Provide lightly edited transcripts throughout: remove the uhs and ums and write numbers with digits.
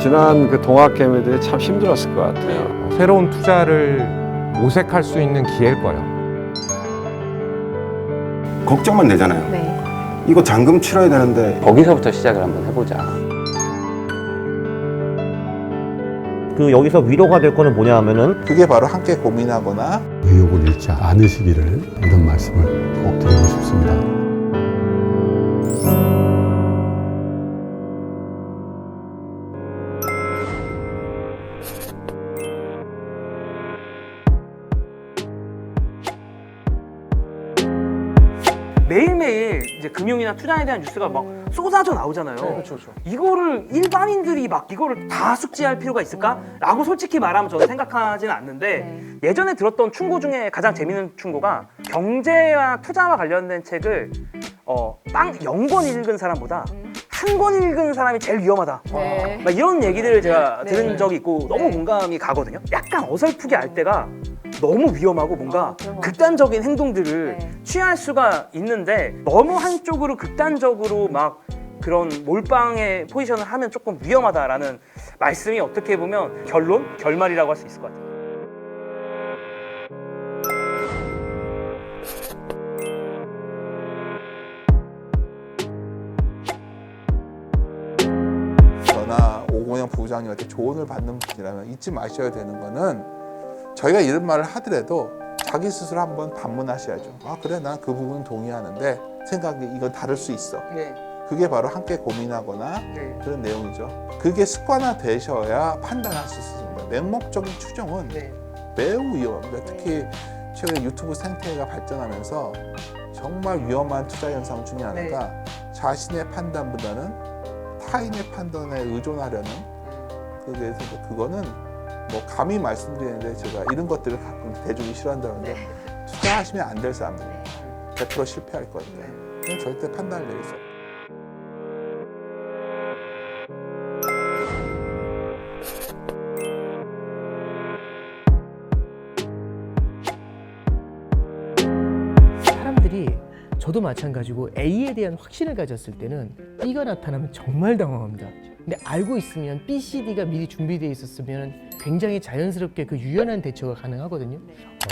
지난 그 동학 개미들이 참 힘들었을 것 같아요. 새로운 투자를 모색할 수 있는 기회일 거예요. 걱정만 되잖아요. 네. 이거 잔금 치러야 되는데 거기서부터 시작을 한번 해보자. 그 여기서 위로가 될 거는 뭐냐 하면은 그게 바로 함께 고민하거나 의욕을 잃지 않으시기를 이런 말씀을 꼭 드리고 싶습니다. 매일매일 이제 금융이나 투자에 대한 뉴스가 막 쏟아져 나오잖아요. 그렇죠. 이거를 일반인들이 막 이거를 다 숙지할 필요가 있을까? 라고 솔직히 말하면 저는 생각하지는 않는데 예전에 들었던 충고 중에 가장 재밌는 충고가 경제와 투자와 관련된 책을 0권 읽은 사람보다 한 권 읽은 사람이 제일 위험하다. 네. 막 이런 얘기들을 제가 네. 들은 적이 있고 너무 네. 공감이 가거든요. 약간 어설프게 알 때가 너무 위험하고 뭔가 그런 것 극단적인 행동들을 네. 취할 수가 있는데 너무 한쪽으로 극단적으로 막 그런 몰빵의 포지션을 하면 조금 위험하다라는 말씀이 어떻게 보면 결말이라고 할 수 있을 것 같아요. 저나 오공영 부부장님한테 조언을 받는 분이라면 잊지 마셔야 되는 거는 저희가 이런 말을 하더라도 자기 스스로 한번 반문하셔야죠. 아 그래 난 그 부분 동의하는데 생각이 이건 다를 수 있어. 네. 그게 바로 함께 고민하거나 네. 그런 내용이죠. 그게 습관화 되셔야 판단할 수 있습니다. 맹목적인 추정은 네. 매우 위험합니다. 특히 최근에 유튜브 생태계가 발전하면서 정말 위험한 투자 현상 중에 하나가 자신의 판단보다는 타인의 판단에 의존하려는 그거는 뭐 감히 말씀드리는데 제가 이런 것들을 가끔 대중이 싫어한다는데 투자하시면 안 될 사람들이에요. 100% 실패할 거니까 절대 판단을 내릴 수 없어요. 사람들이 저도 마찬가지고 A에 대한 확신을 가졌을 때는 B가 나타나면 정말 당황합니다. 근데 알고 있으면 B, C, D가 미리 준비되어 있었으면 굉장히 자연스럽게 그 유연한 대처가 가능하거든요.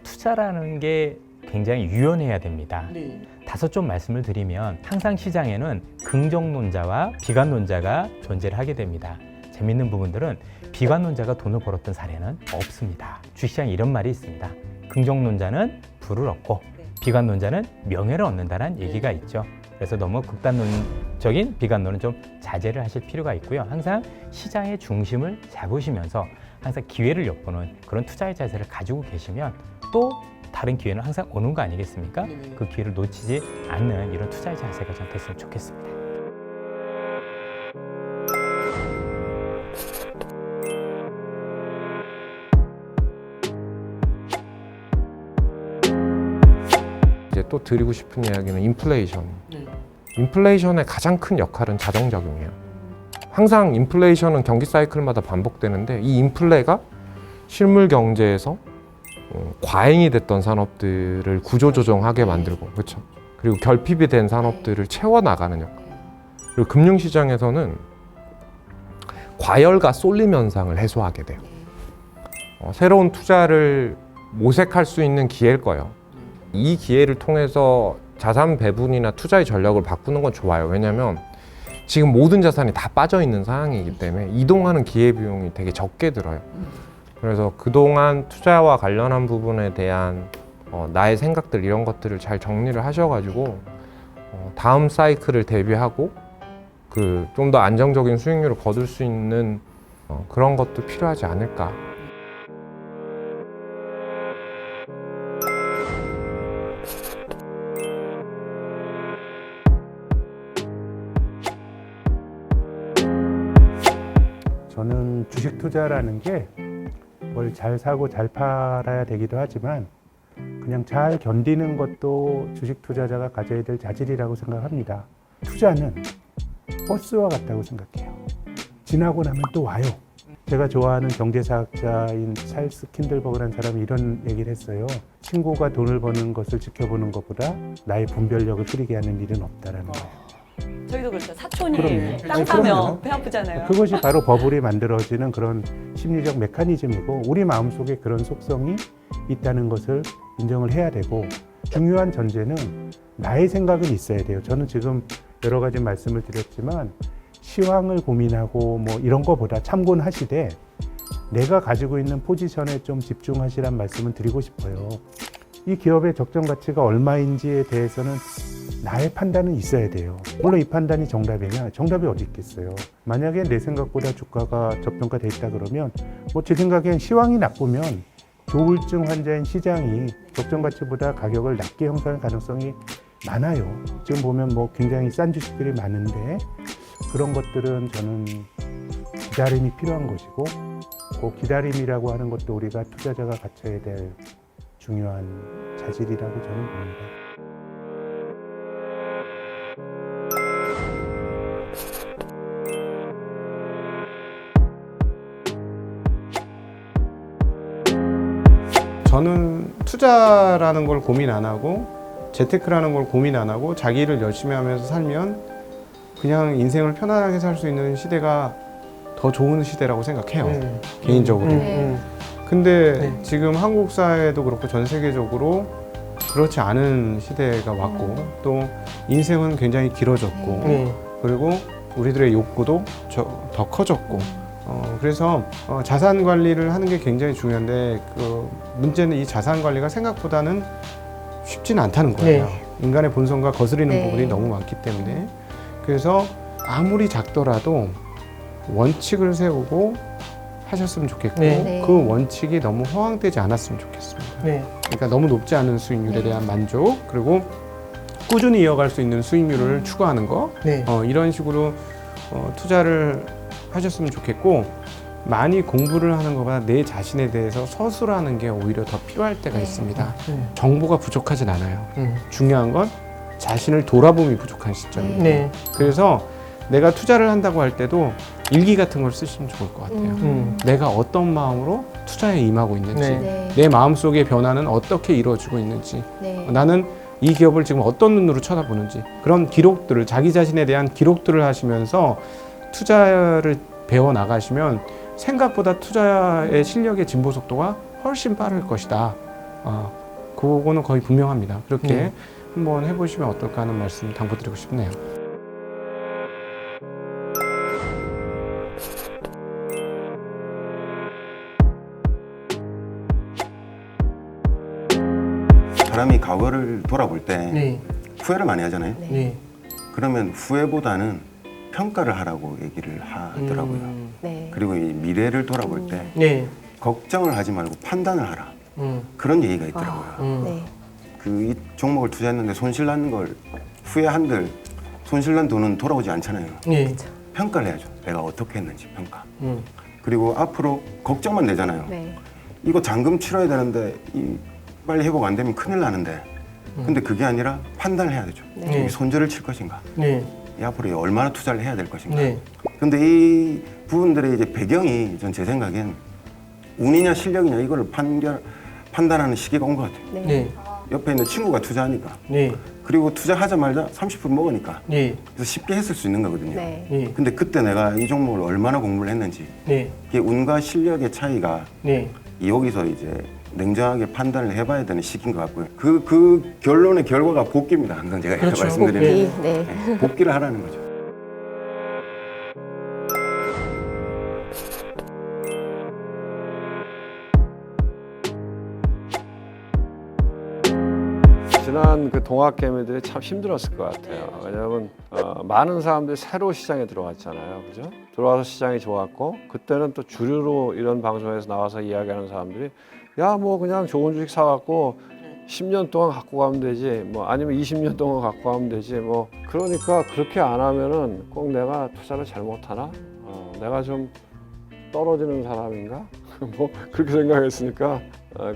투자라는 게 굉장히 유연해야 됩니다. 네. 다소 좀 말씀을 드리면 항상 시장에는 긍정론자와 비관론자가 존재를 하게 됩니다. 재밌는 부분들은 비관론자가 돈을 벌었던 사례는 없습니다. 주시장에 이런 말이 있습니다. 긍정론자는 부를 얻고 비관론자는 명예를 얻는다는 얘기가 있죠. 그래서 너무 극단론적인 비관론은 좀 자제를 하실 필요가 있고요. 항상 시장의 중심을 잡으시면서 항상 기회를 엿보는 그런 투자의 자세를 가지고 계시면 또 다른 기회는 항상 오는 거 아니겠습니까? 그 기회를 놓치지 않는 이런 투자의 자세가 좀 됐으면 좋겠습니다. 이제 또 드리고 싶은 이야기는 인플레이션. 인플레이션의 가장 큰 역할은 자정작용이에요. 항상 인플레이션은 경기 사이클마다 반복되는데 이 인플레가 실물 경제에서 과잉이 됐던 산업들을 구조조정하게 만들고, 그렇죠. 그리고 결핍이 된 산업들을 채워나가는 역할. 그리고 금융시장에서는 과열과 쏠림 현상을 해소하게 돼요. 새로운 투자를 모색할 수 있는 기회일 거예요. 이 기회를 통해서 자산 배분이나 투자의 전략을 바꾸는 건 좋아요. 왜냐하면 지금 모든 자산이 다 빠져 있는 상황이기 때문에 이동하는 기회비용이 되게 적게 들어요. 그래서 그동안 투자와 관련한 부분에 대한 나의 생각들 이런 것들을 잘 정리를 하셔가지고 다음 사이클을 대비하고 그 좀 더 안정적인 수익률을 거둘 수 있는 그런 것도 필요하지 않을까. 저는 주식 투자라는 게 뭘 잘 사고 잘 팔아야 되기도 하지만 그냥 잘 견디는 것도 주식 투자자가 가져야 될 자질이라고 생각합니다. 투자는 버스와 같다고 생각해요. 지나고 나면 또 와요. 제가 좋아하는 경제사학자인 찰스 킨들버그라는 사람이 이런 얘기를 했어요. 친구가 돈을 버는 것을 지켜보는 것보다 나의 분별력을 흐리게 하는 일은 없다라는 거예요. 저희도 그렇죠. 사촌이 그럼요. 땅 아니, 사면 그럼요. 배 아프잖아요. 그것이 바로 버블이 만들어지는 그런 심리적 메커니즘이고 우리 마음속에 그런 속성이 있다는 것을 인정을 해야 되고 중요한 전제는 나의 생각은 있어야 돼요. 저는 지금 여러 가지 말씀을 드렸지만 시황을 고민하고 뭐 이런 거보다 참고는 하시되 내가 가지고 있는 포지션에 좀 집중하시란 말씀을 드리고 싶어요. 이 기업의 적정 가치가 얼마인지에 대해서는 나의 판단은 있어야 돼요. 물론 이 판단이 정답이냐? 정답이 어디 있겠어요. 만약에 내 생각보다 주가가 저평가돼 있다 그러면 뭐 제 생각엔 시황이 나쁘면 조울증 환자인 시장이 적정 가치보다 가격을 낮게 형성할 가능성이 많아요. 지금 보면 뭐 굉장히 싼 주식들이 많은데 그런 것들은 저는 기다림이 필요한 것이고 그 기다림이라고 하는 것도 우리가 투자자가 갖춰야 될 중요한 자질이라고 저는 봅니다. 저는 투자라는 걸 고민 안 하고 재테크라는 걸 고민 안 하고 자기 일을 열심히 하면서 살면 그냥 인생을 편안하게 살 수 있는 시대가 더 좋은 시대라고 생각해요. 개인적으로. 근데 지금 한국 사회도 그렇고 전 세계적으로 그렇지 않은 시대가 왔고 또 인생은 굉장히 길어졌고 그리고 우리들의 욕구도 더 커졌고 그래서 자산 관리를 하는 게 굉장히 중요한데 그 문제는 이 자산 관리가 생각보다는 쉽지는 않다는 거예요. 인간의 본성과 거스리는 부분이 너무 많기 때문에 그래서 아무리 작더라도 원칙을 세우고 하셨으면 좋겠고 그 원칙이 너무 허황되지 않았으면 좋겠습니다. 그러니까 너무 높지 않은 수익률에 대한 만족 그리고 꾸준히 이어갈 수 있는 수익률을 추구하는 거 이런 식으로 투자를 하셨으면 좋겠고 많이 공부를 하는 것보다 내 자신에 대해서 서술하는 게 오히려 더 필요할 때가 있습니다. 정보가 부족하진 않아요. 중요한 건 자신을 돌아봄이 부족한 시점이에요. 그래서 내가 투자를 한다고 할 때도 일기 같은 걸 쓰시면 좋을 것 같아요. 내가 어떤 마음으로 투자에 임하고 있는지 내 마음속의 변화는 어떻게 이루어지고 있는지 나는 이 기업을 지금 어떤 눈으로 쳐다보는지 그런 기록들을 자기 자신에 대한 기록들을 하시면서 투자를 배워 나가시면 생각보다 투자의 실력의 진보 속도가 훨씬 빠를 것이다. 그거는 거의 분명합니다. 그렇게 한번 해보시면 어떨까 하는 말씀 당부드리고 싶네요. 사람이 과거를 돌아볼 때 후회를 많이 하잖아요. 그러면 후회보다는 평가를 하라고 얘기를 하더라고요. 그리고 이 미래를 돌아볼 때 걱정을 하지 말고 판단을 하라. 그런 얘기가 있더라고요. 이 종목을 투자했는데 손실 나는 걸 후회한들 손실 난 돈은 돌아오지 않잖아요. 평가를 해야죠. 내가 어떻게 했는지 평가. 그리고 앞으로 걱정만 되잖아요. 이거 잔금 치러야 되는데 빨리 회복 안 되면 큰일 나는데 근데 그게 아니라 판단을 해야 되죠. 이 손절을 칠 것인가? 이 앞으로 얼마나 투자를 해야 될 것인가? 근데 이 부분들의 이제 배경이 전 제 생각엔 운이냐 실력이냐 이거를 판단하는 시기가 온 것 같아요. 옆에 있는 친구가 투자하니까 그리고 투자하자마자 30% 먹으니까 그래서 쉽게 했을 수 있는 거거든요. 근데 그때 내가 이 종목을 얼마나 공부를 했는지 이게 운과 실력의 차이가 여기서 이제 냉정하게 판단을 해봐야 되는 시기인 것 같고요. 그 결론의 결과가 복귀입니다. 항상 제가 말씀드리는 복귀를 하라는 거죠. 지난 그 동학 개미들이 참 힘들었을 것 같아요. 왜냐하면 많은 사람들이 새로 시장에 들어왔잖아요, 그죠? 들어와서 시장이 좋았고 그때는 또 주류로 이런 방송에서 나와서 이야기하는 사람들이 야 뭐 그냥 좋은 주식 사갖고 10년 동안 갖고 가면 되지 뭐 아니면 20년 동안 갖고 가면 되지 뭐 그러니까 그렇게 안 하면은 꼭 내가 투자를 잘못하나? 내가 좀 떨어지는 사람인가? 뭐 그렇게 생각했으니까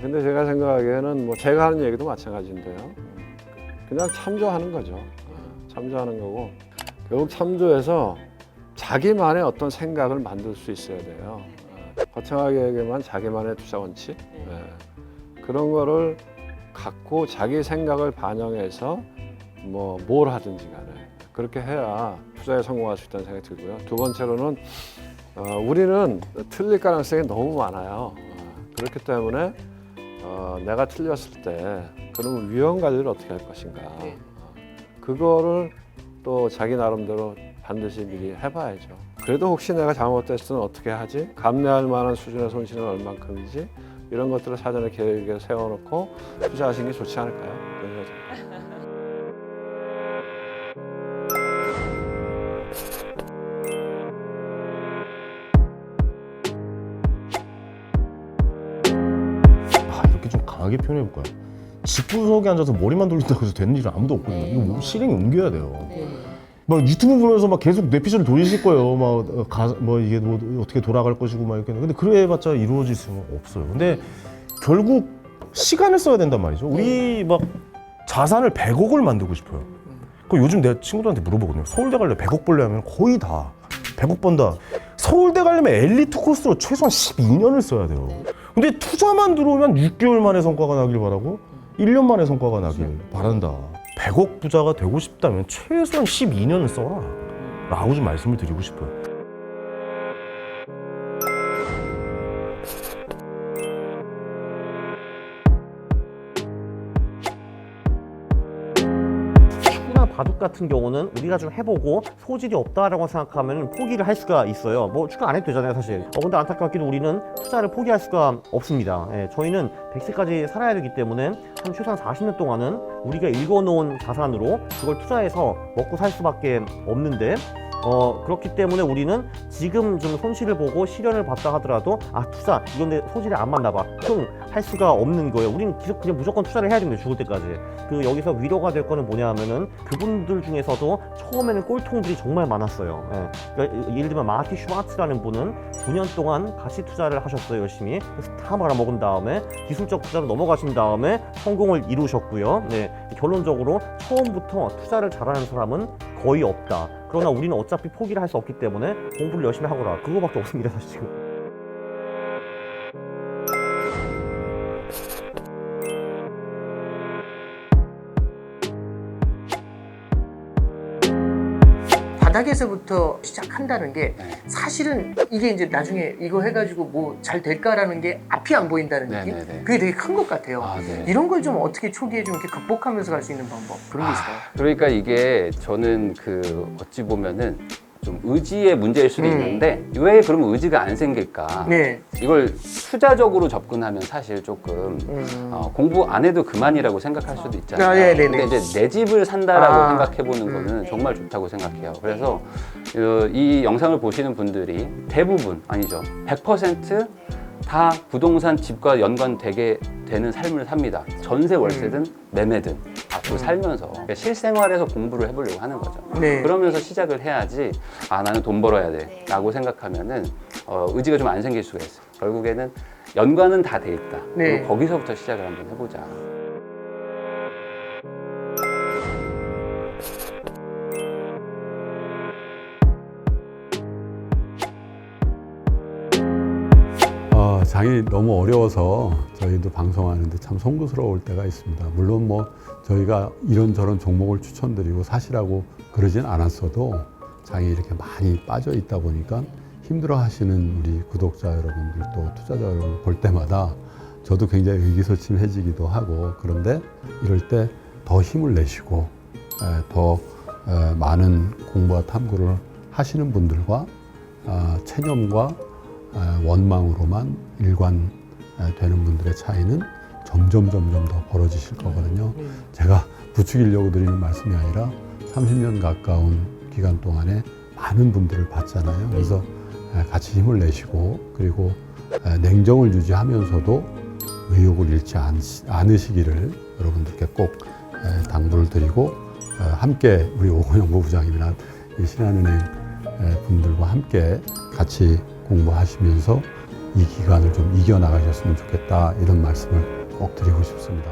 근데 제가 생각하기에는 뭐 제가 하는 얘기도 마찬가지인데요. 그냥 참조하는 거죠. 참조하는 거고 결국 참조해서 자기만의 어떤 생각을 만들 수 있어야 돼요. 거창하게 얘기하면 자기만의 투자 원칙 그런 거를 갖고 자기 생각을 반영해서 뭐 뭘 하든지 간에 그렇게 해야 투자에 성공할 수 있다는 생각이 들고요. 두 번째로는 우리는 틀릴 가능성이 너무 많아요. 그렇기 때문에 내가 틀렸을 때 그러면 위험 관리를 어떻게 할 것인가. 그거를 또 자기 나름대로 반드시 미리 해봐야죠. 그래도 혹시 내가 잘못됐을 때는 어떻게 하지? 감내할 만한 수준의 손실은 얼만큼이지? 이런 것들을 사전에 계획에 세워놓고 투자하시는 게 좋지 않을까요? 그런 생각이 이렇게 좀 강하게 표현해 볼까요? 집구석에 앉아서 머리만 돌린다고 해서 되는 일은 아무도 없거든요. 이거 뭐 실행에 옮겨야 돼요. 막 유튜브 보면서 막 계속 뇌피셜을 돌리실 거예요. 뭐 이게 뭐 어떻게 돌아갈 것이고 막 이렇게. 근데 그래봤자 이루어질 수는 없어요. 근데 결국 시간을 써야 된단 말이죠. 우리 막 자산을 100억을 만들고 싶어요. 그 요즘 내 친구들한테 물어보거든요. 서울대 가려면 100억 벌려면 거의 다 100억 번다. 서울대 가려면 엘리트 코스로 최소한 12년을 써야 돼요. 근데 투자만 들어오면 6개월 만에 성과가 나길 바라고 1년 만에 성과가 나길 바란다. 100억 부자가 되고 싶다면 최소한 12년을 써라 라고 좀 말씀을 드리고 싶어요. 바둑 같은 경우는 우리가 좀 해보고 소질이 없다라고 생각하면 포기를 할 수가 있어요. 뭐 추가 안 해도 되잖아요, 사실. 근데 안타깝게도 우리는 투자를 포기할 수가 없습니다. 저희는 100세까지 살아야 되기 때문에 한 최소한 40년 동안은 우리가 읽어놓은 자산으로 그걸 투자해서 먹고 살 수밖에 없는데 그렇기 때문에 우리는 지금 좀 손실을 보고 시련을 봤다 하더라도 투자 이건 내 소질이 안 맞나 봐 할 수가 없는 거예요. 우리는 계속 그냥 무조건 투자를 해야 됩니다. 죽을 때까지. 여기서 위로가 될 거는 뭐냐 하면은 그분들 중에서도 처음에는 꼴통들이 정말 많았어요. 그러니까 예를 들면 마티 슈와츠라는 분은 9년 동안 가시 투자를 하셨어요. 열심히. 그래서 다 말아먹은 다음에 기술적 투자로 넘어가신 다음에 성공을 이루셨고요. 결론적으로 처음부터 투자를 잘하는 사람은 거의 없다. 그러나 우리는 어차피 포기를 할 수 없기 때문에 공부를 열심히 하거라. 그거밖에 없습니다, 사실 지금. 바닥에서부터 시작한다는 게 사실은 이게 이제 나중에 이거 해가지고 뭐 잘 될까라는 게 앞이 안 보인다는 느낌? 그게 되게 큰 것 같아요. 이런 걸 좀 어떻게 초기에 좀 이렇게 극복하면서 갈 수 있는 방법 그런 게 있을까요? 그러니까 이게 저는 어찌 보면은 좀 의지의 문제일 수도 있는데 왜 그러면 의지가 안 생길까? 이걸 투자적으로 접근하면 사실 조금 공부 안 해도 그만이라고 생각할 수도 있잖아요. 근데 이제 내 집을 산다라고 생각해보는 거는 정말 좋다고 생각해요. 그래서 이 영상을 보시는 분들이 대부분 아니죠, 100% 다 부동산 집과 연관되게 되는 삶을 삽니다. 전세 월세든 매매든 앞으로 살면서 그러니까 실생활에서 공부를 해보려고 하는 거죠. 그러면서 시작을 해야지 나는 돈 벌어야 돼 라고 생각하면은 의지가 좀 안 생길 수가 있어요. 결국에는 연관은 다 돼 있다. 그리고 거기서부터 시작을 한번 해보자. 장이 너무 어려워서 저희도 방송하는데 참 송구스러울 때가 있습니다. 물론 뭐 저희가 이런저런 종목을 추천드리고 사시라고 그러진 않았어도 장이 이렇게 많이 빠져 있다 보니까 힘들어 하시는 우리 구독자 여러분들 또 투자자 여러분 볼 때마다 저도 굉장히 의기소침해지기도 하고, 그런데 이럴 때 더 힘을 내시고 더 많은 공부와 탐구를 하시는 분들과 체념과 원망으로만 일관되는 분들의 차이는 점점 더 벌어지실 거거든요. 제가 부추기려고 드리는 말씀이 아니라 30년 가까운 기간 동안에 많은 분들을 봤잖아요. 그래서 같이 힘을 내시고, 그리고 냉정을 유지하면서도 의욕을 잃지 않으시기를 여러분들께 꼭 당부를 드리고, 함께 우리 오건영 부부장님이나 신한은행 분들과 함께 같이 공부하시면서 이 기간을 좀 이겨나가셨으면 좋겠다, 이런 말씀을 꼭 드리고 싶습니다.